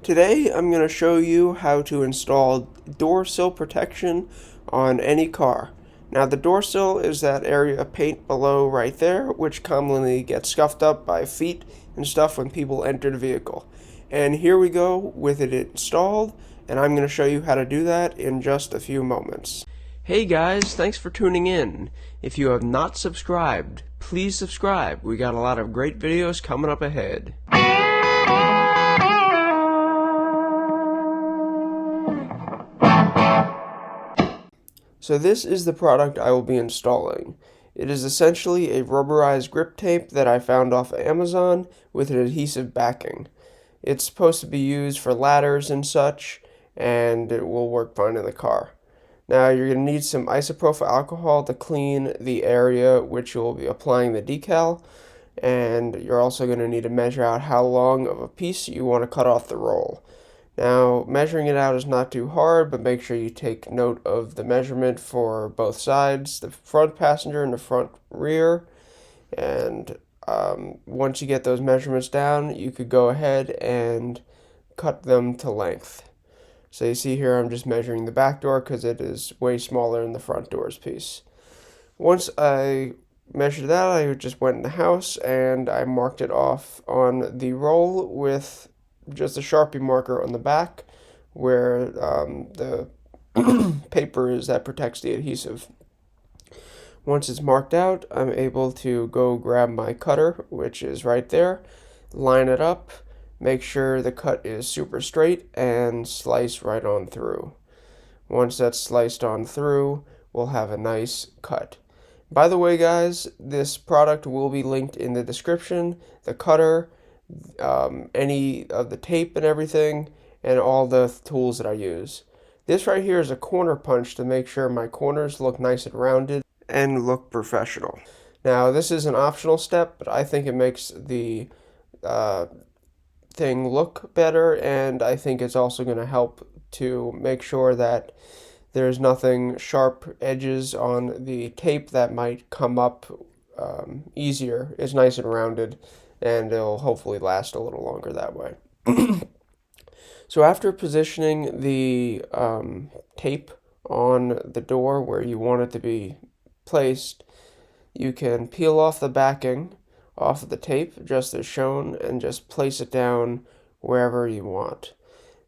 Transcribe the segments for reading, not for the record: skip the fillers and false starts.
Today I'm going to show you how to install door sill protection on any car. Now the door sill is that area of paint below right there, which commonly gets scuffed up by feet and stuff when people enter the vehicle. And here we go with it installed, and I'm going to show you how to do that in just a few moments. Hey guys, thanks for tuning in. If you have not subscribed, please subscribe. We got a lot of great videos coming up ahead. So this is the product I will be installing. It is essentially a rubberized grip tape that I found off of Amazon with an adhesive backing. It's supposed to be used for ladders and such, and it will work fine in the car. Now you're going to need some isopropyl alcohol to clean the area which you'll be applying the decal, and you're also going to need to measure out how long of a piece you want to cut off the roll. Now, measuring it out is not too hard, but make sure you take note of the measurement for both sides, the front passenger and the front rear. And once you get those measurements down, you could go ahead and cut them to length. So you see here, I'm just measuring the back door because it is way smaller than the front door's piece. Once I measured that, I just went in the house and I marked it off on the roll with just a Sharpie marker on the back where the paper is that protects the adhesive. Once it's marked out, I'm able to go grab my cutter, which is right there, line it up, make sure the cut is super straight, and slice right on through. Once that's sliced on through, we'll have a nice cut. By the way, guys, this product will be linked in the description, the cutter, any of the tape and everything, and all the tools that I use. This right here is a corner punch to make sure my corners look nice and rounded and look professional. Now this is an optional step, but I think it makes the thing look better, and I think it's also going to help to make sure that there's nothing sharp edges on the tape that might come up easier. It's nice and rounded, and it'll hopefully last a little longer that way. So after positioning the tape on the door where you want it to be placed, you can peel off the backing off of the tape just as shown and just place it down wherever you want.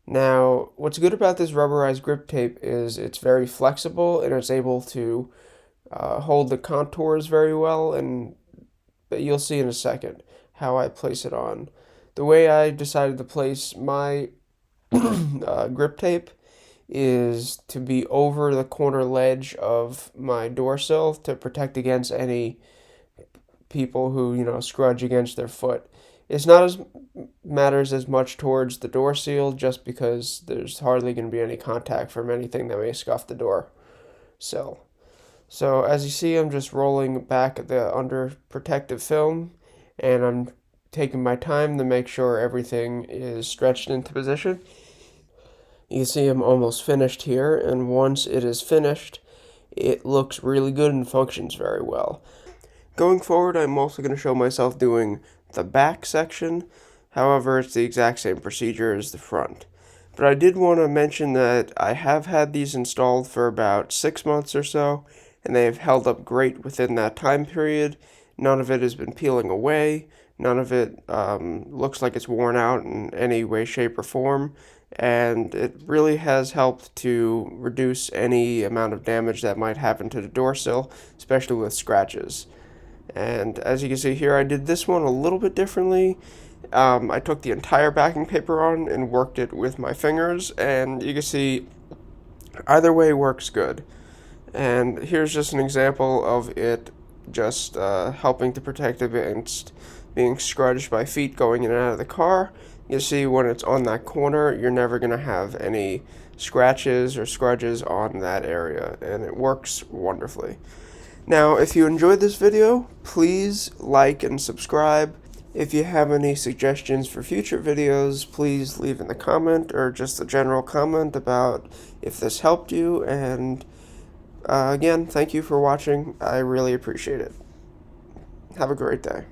Now, what's good about this rubberized grip tape is it's very flexible and it's able to hold the contours very well, but you'll see in a second how I place it on. The way I decided to place my grip tape is to be over the corner ledge of my door sill to protect against any people who, scrunch against their foot. It's not as matters as much towards the door seal just because there's hardly going to be any contact from anything that may scuff the door sill. So as you see, I'm just rolling back the under protective film, and I'm taking my time to make sure everything is stretched into position. You can see I'm almost finished here, and once it is finished, it looks really good and functions very well. Going forward, I'm also going to show myself doing the back section. However, it's the exact same procedure as the front. But I did want to mention that I have had these installed for about 6 months or so, and they have held up great within that time period. None of it has been peeling away. None of it looks like it's worn out in any way, shape, or form. And it really has helped to reduce any amount of damage that might happen to the door sill, especially with scratches. And as you can see here, I did this one a little bit differently. I took the entire backing paper on and worked it with my fingers, and you can see either way works good. And here's just an example of it just helping to protect against being scratched by feet going in and out of the car. You see when it's on that corner, you're never going to have any scratches or scrudges on that area, and it works wonderfully. Now, if you enjoyed this video, please like and subscribe. If you have any suggestions for future videos, please leave in the comment or just a general comment about if this helped you. And again, thank you for watching. I really appreciate it. Have a great day.